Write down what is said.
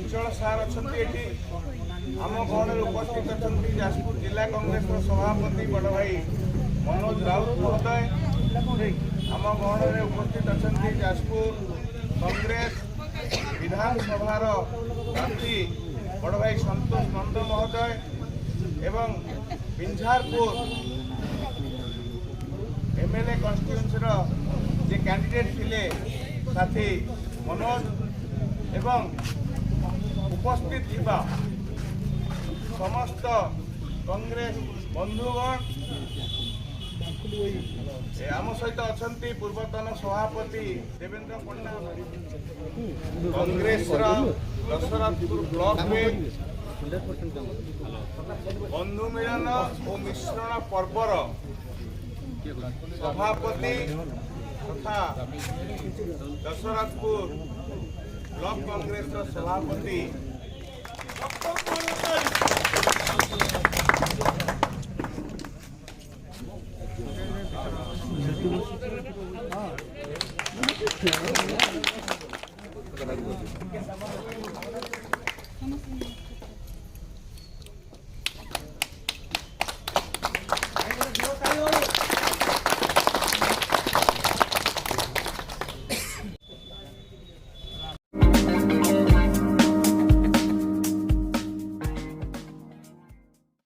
चंचल सार अच्छा आम गहन उपस्थित अच्छा जाजपुर जिला कांग्रेस सभापति बड़ भाई मनोज राउत महोदय आम गहन उपस्थित अच्छा जाजपुर कांग्रेस विधानसभा प्रार्थी बड़ भाई संतोष नंद महोदय एवं बिंझारपुर एमएलए कन्स्टिट्यूएंसी जे कैंडिडेट थिले साथी मनोज एवं उपस्थित थिबा समस्त कांग्रेस बंधुगण आम सहित अच्छा पूर्वतन सभापति देवेंद्र पन्ना कांग्रेस दशरथपुर ब्लॉक में बंधु मिलन और मिश्रण पर्वर सभापति तथा दशरथपुर ब्लॉक कांग्रेस सभापति हाँ